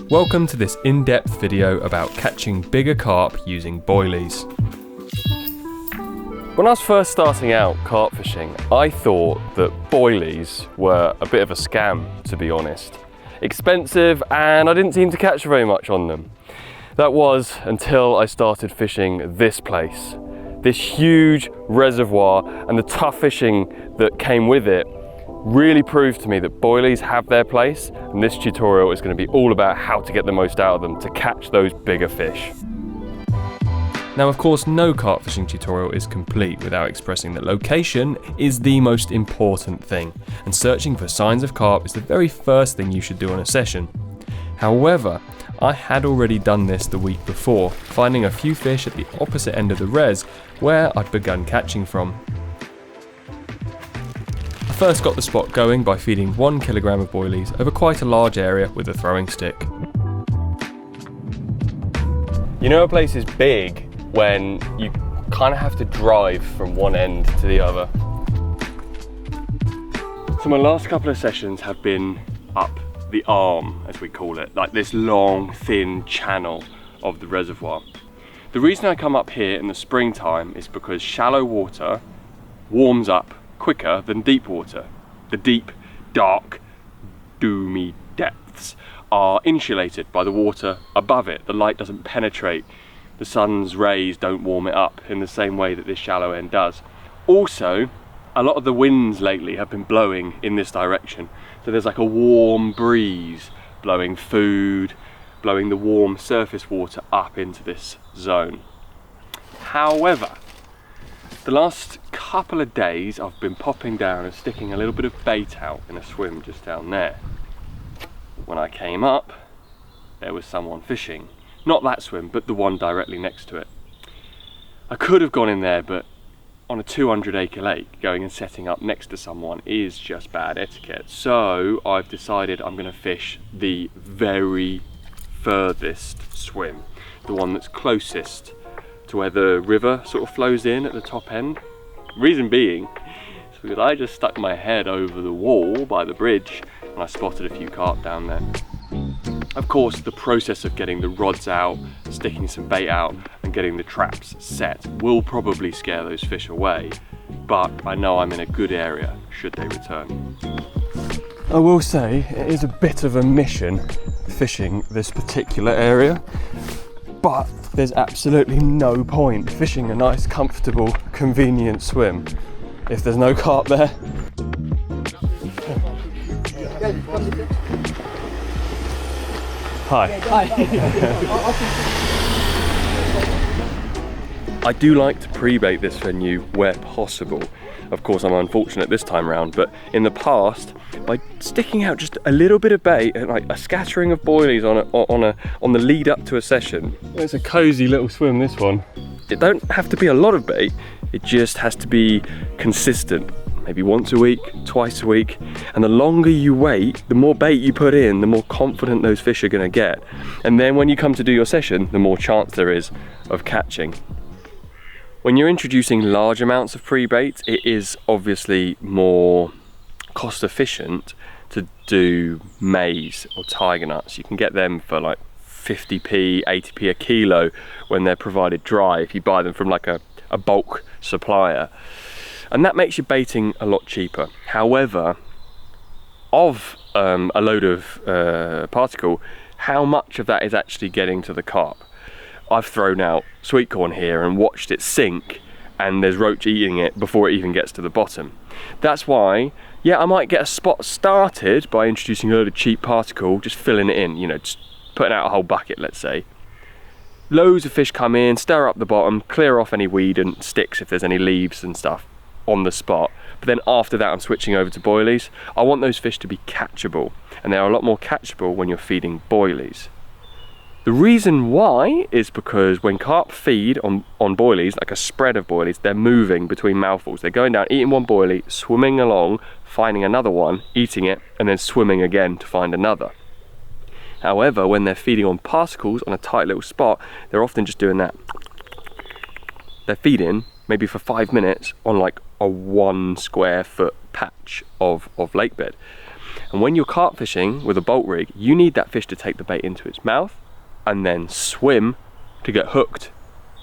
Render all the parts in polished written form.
Welcome to this in-depth video about catching bigger carp using boilies. When I was first starting out carp fishing, I thought that boilies were a bit of a scam, to be honest. Expensive, and I didn't seem to catch very much on them. That was until I started fishing this place. This huge reservoir and the tough fishing that came with it really proved to me that boilies have their place, and this tutorial is going to be all about how to get the most out of them to catch those bigger fish. Now, of course, no carp fishing tutorial is complete without expressing that location is the most important thing, and searching for signs of carp is the very first thing you should do on a session. However, I had already done this the week before, finding a few fish at the opposite end of the res where I'd begun catching from. I first got the spot going by feeding 1 kilogram of boilies over quite a large area with a throwing stick. You know a place is big when you kind of have to drive from one end to the other. So my last couple of sessions have been up the arm, as we call it, like this long, thin channel of the reservoir. The reason I come up here in the springtime is because shallow water warms up quicker than deep water. The deep, dark, doomy depths are insulated by the water above it. The light doesn't penetrate. The sun's rays don't warm it up in the same way that this shallow end does. Also, a lot of the winds lately have been blowing in this direction. So there's like a warm breeze blowing food, blowing the warm surface water up into this zone. However, the last couple of days I've been popping down and sticking a little bit of bait out in a swim just down there. When I came up, there was someone fishing. Not that swim, but the one directly next to it. I could have gone in there, but on a 200-acre lake, going and setting up next to someone is just bad etiquette. So I've decided I'm going to fish the very furthest swim, the one that's closest to where the river sort of flows in at the top end. Reason being is because I just stuck my head over the wall by the bridge and I spotted a few carp down there. Of course, the process of getting the rods out, sticking some bait out and getting the traps set will probably scare those fish away, but I know I'm in a good area should they return. I will say it is a bit of a mission fishing this particular area, but there's absolutely no point fishing a nice, comfortable, convenient swim if there's no carp there. Hi. I do like to pre-bait this venue where possible. Of course, I'm unfortunate this time round, but in the past, by sticking out just a little bit of bait and like a scattering of boilies on the lead up to a session. It's a cozy little swim, this one. It don't have to be a lot of bait, it just has to be consistent. Maybe once a week, twice a week, and the longer you wait, the more bait you put in, the more confident those fish are going to get. And then when you come to do your session, the more chance there is of catching. When you're introducing large amounts of pre-bait, it is obviously more cost efficient to do maize or tiger nuts. You can get them for like 50p, 80p a kilo when they're provided dry if you buy them from like a bulk supplier. And that makes your baiting a lot cheaper. However, of a load of particle, how much of that is actually getting to the carp? I've thrown out sweet corn here and watched it sink, and there's roach eating it before it even gets to the bottom. That's why, yeah, I might get a spot started by introducing a load of cheap particle, just filling it in, you know, just putting out a whole bucket, let's say. Loads of fish come in, stir up the bottom, clear off any weed and sticks if there's any leaves and stuff on the spot. But then after that I'm switching over to boilies. I want those fish to be catchable, and they are a lot more catchable when you're feeding boilies. The reason why is because when carp feed on boilies, like a spread of boilies, they're moving between mouthfuls. They're going down, eating one boilie, swimming along, finding another one, eating it, and then swimming again to find another. However, when they're feeding on particles on a tight little spot, they're often just doing that. They're feeding maybe for 5 minutes on like a 1 square foot patch of lake bed. And when you're carp fishing with a bolt rig, you need that fish to take the bait into its mouth and then swim to get hooked.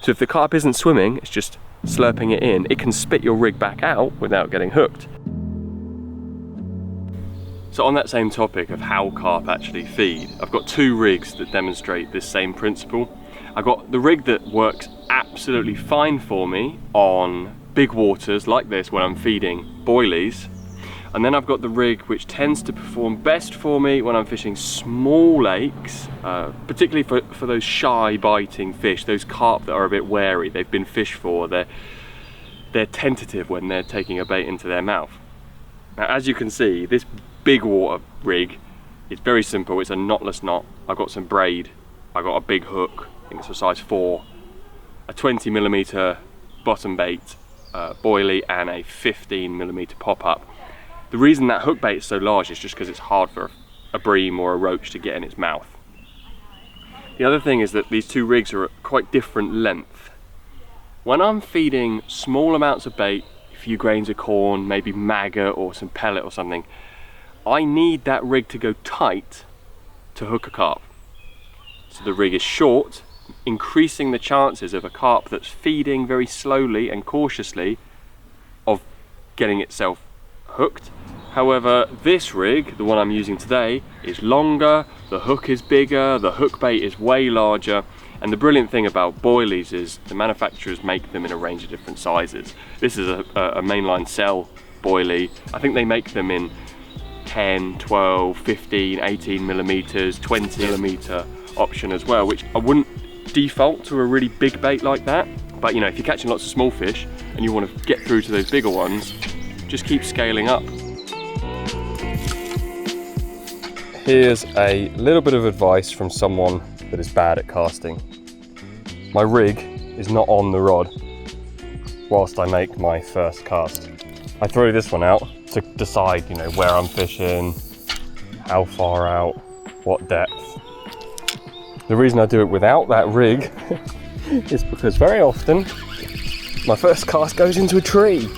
So if the carp isn't swimming, it's just slurping it in, it can spit your rig back out without getting hooked. So on that same topic of how carp actually feed, I've got two rigs that demonstrate this same principle. I've got the rig that works absolutely fine for me on big waters like this when I'm feeding boilies. And then I've got the rig which tends to perform best for me when I'm fishing small lakes, particularly for those shy biting fish, those carp that are a bit wary, they've been fished for, they're tentative when they're taking a bait into their mouth. Now as you can see, this big water rig is very simple. It's a knotless knot. I've got some braid, I've got a big hook, I think it's a size 4, a 20mm bottom bait, boilie, and a 15mm pop-up. The reason that hook bait is so large is just because it's hard for a bream or a roach to get in its mouth. The other thing is that these two rigs are at quite different length. When I'm feeding small amounts of bait, a few grains of corn, maybe maggot or some pellet or something, I need that rig to go tight to hook a carp. So the rig is short, increasing the chances of a carp that's feeding very slowly and cautiously of getting itself hooked. However, this rig, the one I'm using today, is longer, the hook is bigger, the hook bait is way larger, and the brilliant thing about boilies is the manufacturers make them in a range of different sizes. This is a mainline cell boilie. I think they make them in 10, 12, 15, 18mm, 20mm option as well, which I wouldn't default to a really big bait like that. But you know, if you're catching lots of small fish and you want to get through to those bigger ones, just keep scaling up. Here's a little bit of advice from someone that is bad at casting. My rig is not on the rod whilst I make my first cast. I throw this one out to decide, you know, where I'm fishing, how far out, what depth. The reason I do it without that rig is because very often my first cast goes into a tree.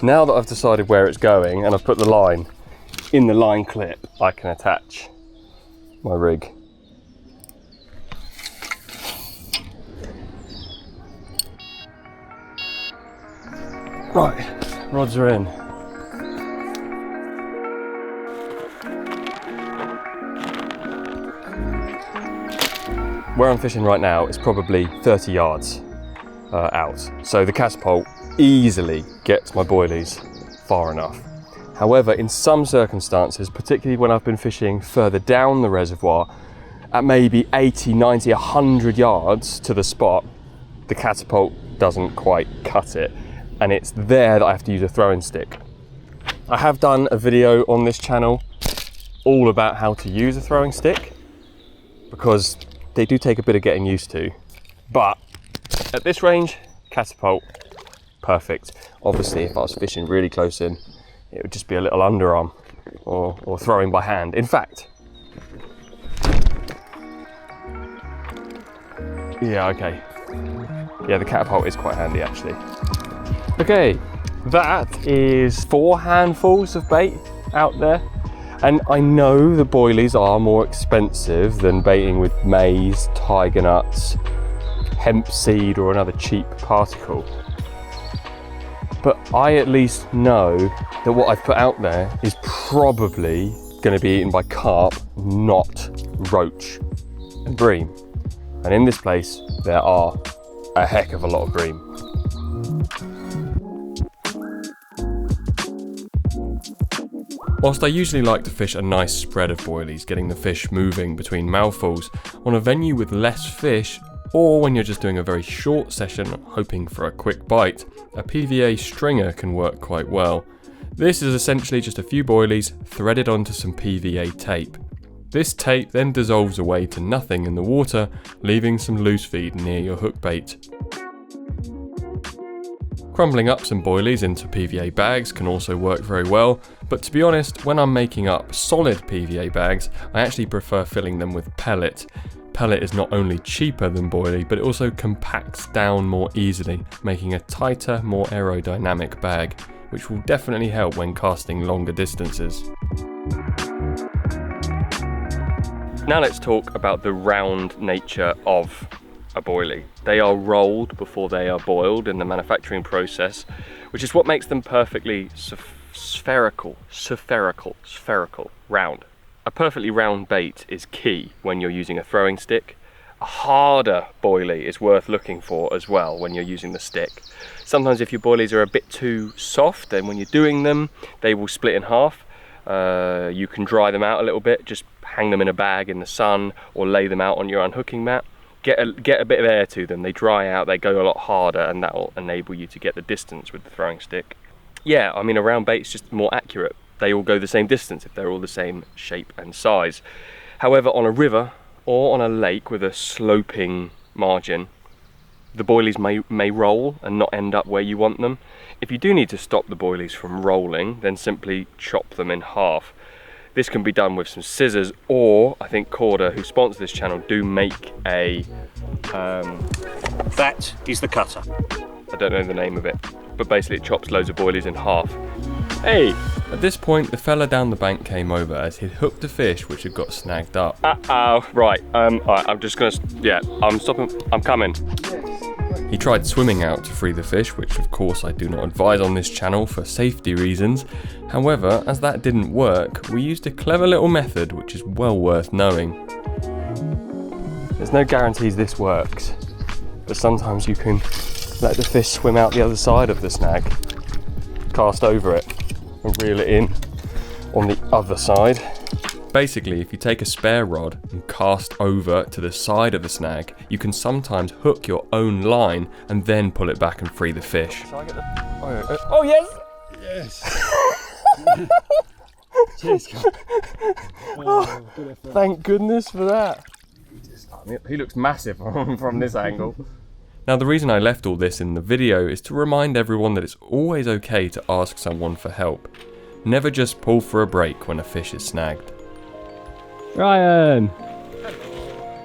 Now that I've decided where it's going and I've put the line in the line clip, I can attach my rig. Right, rods are in. Where I'm fishing right now is probably 30 yards out, so the catapult easily gets my boilies far enough. However, in some circumstances, particularly when I've been fishing further down the reservoir, at maybe 80, 90, 100 yards to the spot, the catapult doesn't quite cut it, and it's there that I have to use a throwing stick. I have done a video on this channel all about how to use a throwing stick, because they do take a bit of getting used to, but at this range, catapult, perfect. Obviously, if I was fishing really close in, it would just be a little underarm or throwing by hand. In fact, yeah, okay. Yeah, the catapult is quite handy actually. Okay, that is 4 handfuls of bait out there. And I know the boilies are more expensive than baiting with maize, tiger nuts, hemp seed or another cheap particle. But I at least know that what I've put out there is probably going to be eaten by carp, not roach and bream. And in this place, there are a heck of a lot of bream. Whilst I usually like to fish a nice spread of boilies, getting the fish moving between mouthfuls, on a venue with less fish, or when you're just doing a very short session hoping for a quick bite, a PVA stringer can work quite well. This is essentially just a few boilies threaded onto some PVA tape. This tape then dissolves away to nothing in the water, leaving some loose feed near your hook bait. Crumbling up some boilies into PVA bags can also work very well, but to be honest, when I'm making up solid PVA bags, I actually prefer filling them with pellet. Pellet is not only cheaper than boilie, but it also compacts down more easily, making a tighter, more aerodynamic bag, which will definitely help when casting longer distances. Now let's talk about the round nature of a boilie. They are rolled before they are boiled in the manufacturing process, which is what makes them perfectly spherical, round. A perfectly round bait is key when you're using a throwing stick. A harder boilie is worth looking for as well when you're using the stick. Sometimes if your boilies are a bit too soft, then when you're doing them, they will split in half. You can dry them out a little bit, just hang them in a bag in the sun or lay them out on your unhooking mat. Get a bit of air to them, they dry out, they go a lot harder, and that will enable you to get the distance with the throwing stick. Yeah, I mean, a round bait's just more accurate. They all go the same distance if they're all the same shape and size. However, on a river or on a lake with a sloping margin, the boilies may roll and not end up where you want them. If you do need to stop the boilies from rolling, then simply chop them in half. This can be done with some scissors, or I think Corda, who sponsors this channel, do make a... That is the cutter. I don't know the name of it, but basically it chops loads of boilies in half. Hey! At this point, the fella down the bank came over as he'd hooked a fish which had got snagged up. Right, I'm just gonna, yeah, I'm stopping, I'm coming. He tried swimming out to free the fish, which of course I do not advise on this channel for safety reasons. However, as that didn't work, we used a clever little method which is well worth knowing. There's no guarantees this works, but sometimes you can let the fish swim out the other side of the snag, cast over it and reel it in on the other side. Basically, if you take a spare rod and cast over to the side of the snag, you can sometimes hook your own line and then pull it back and free the fish. Oh yes! Yes! Cheers, Carp. Oh, thank goodness for that. He looks massive from this angle. Now, the reason I left all this in the video is to remind everyone that it's always okay to ask someone for help. Never just pull for a break when a fish is snagged. Ryan!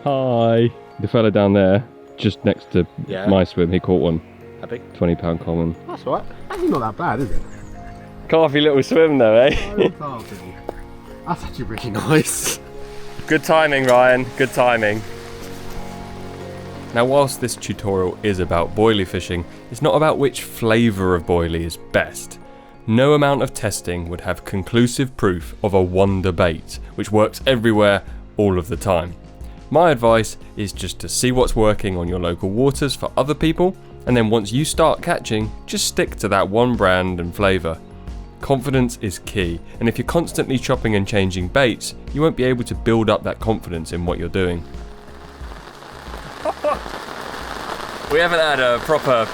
Hi! The fella down there, just next to my swim, he caught one. How big? 20-pound common. That's alright. Actually not that bad, is it? Carpy little swim though, eh? Oh, that's actually really nice. Good timing, Ryan, good timing. Now, whilst this tutorial is about boilie fishing, it's not about which flavour of boilie is best. No amount of testing would have conclusive proof of a wonder bait, which works everywhere, all of the time. My advice is just to see what's working on your local waters for other people, and then once you start catching, just stick to that one brand and flavour. Confidence is key, and if you're constantly chopping and changing baits, you won't be able to build up that confidence in what you're doing. We haven't had a proper...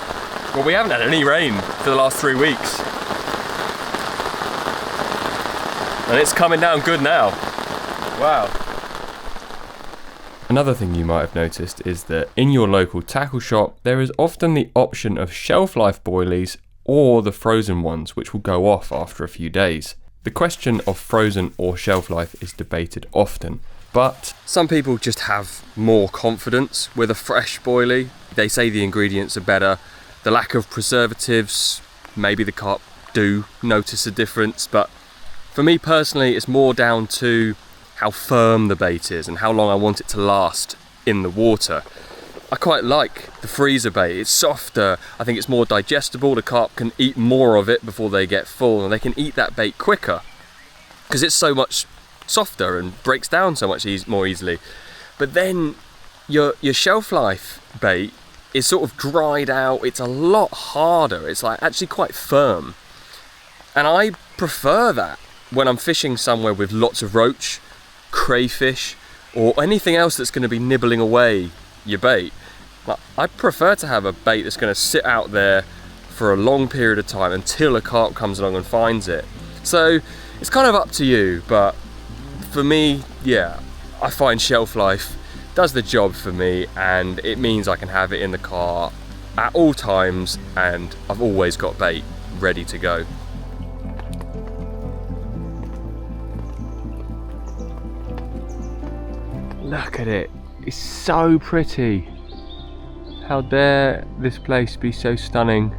well, we haven't had any rain for the last 3 weeks. And it's coming down good now. Wow. Another thing you might have noticed is that in your local tackle shop, there is often the option of shelf life boilies or the frozen ones, which will go off after a few days. The question of frozen or shelf life is debated often, but some people just have more confidence with a fresh boilie. They say the ingredients are better, the lack of preservatives, maybe the carp do notice a difference, but for me personally, it's more down to how firm the bait is and how long I want it to last in the water. I quite like the freezer bait. It's softer, I think it's more digestible, the carp can eat more of it before they get full, and they can eat that bait quicker because it's so much softer and breaks down so much more easily. But then your shelf life bait is sort of dried out, it's a lot harder, it's like actually quite firm. And I prefer that when I'm fishing somewhere with lots of roach, crayfish, or anything else that's going to be nibbling away your bait. I prefer to have a bait that's going to sit out there for a long period of time until a carp comes along and finds it. So it's kind of up to you, but for me, yeah, I find shelf life does the job for me, and it means I can have it in the car at all times, and I've always got bait ready to go. Look at it, it's so pretty. How dare this place be so stunning.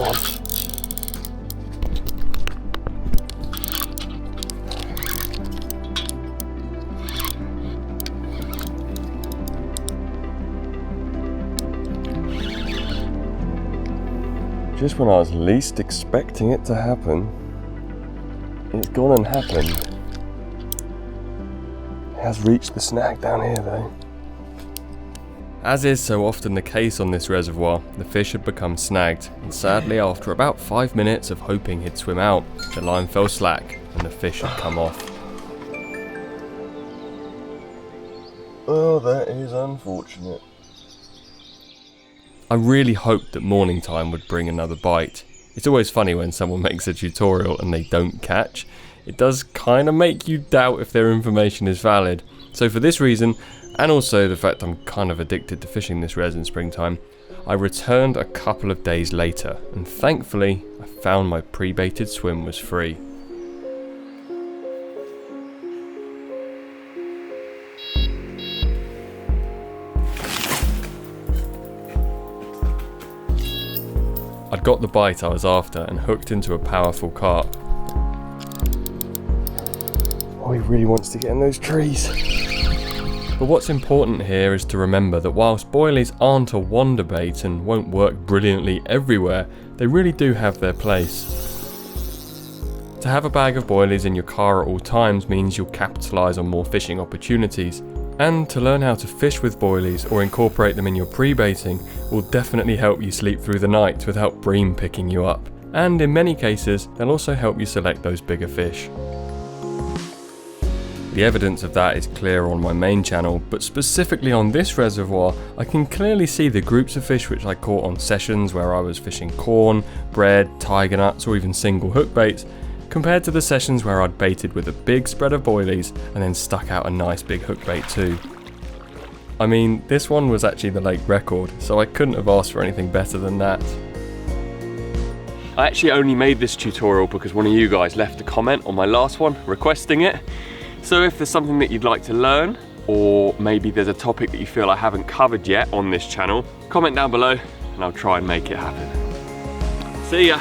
on. Just when I was least expecting it to happen, it's gone and happened. It has reached the snag down here though. As is so often the case on this reservoir, the fish had become snagged, and sadly after about 5 minutes of hoping he'd swim out, the line fell slack and the fish had come off. Oh, that is unfortunate. I really hoped that morning time would bring another bite. It's always funny when someone makes a tutorial and they don't catch. It does kind of make you doubt if their information is valid. So for this reason, and also the fact I'm kind of addicted to fishing this res in springtime, I returned a couple of days later, and thankfully I found my pre-baited swim was free. I'd got the bite I was after and hooked into a powerful carp. Oh, he really wants to get in those trees. But what's important here is to remember that whilst boilies aren't a wonder bait and won't work brilliantly everywhere, they really do have their place. To have a bag of boilies in your car at all times means you'll capitalise on more fishing opportunities. And to learn how to fish with boilies or incorporate them in your pre-baiting will definitely help you sleep through the night without bream picking you up. And in many cases, they'll also help you select those bigger fish. The evidence of that is clear on my main channel, but specifically on this reservoir, I can clearly see the groups of fish which I caught on sessions where I was fishing corn, bread, tiger nuts, or even single hook baits, compared to the sessions where I'd baited with a big spread of boilies and then stuck out a nice big hook bait too. I mean, this one was actually the lake record, so I couldn't have asked for anything better than that. I actually only made this tutorial because one of you guys left a comment on my last one requesting it. So if there's something that you'd like to learn, or maybe there's a topic that you feel I haven't covered yet on this channel, comment down below and I'll try and make it happen. See ya!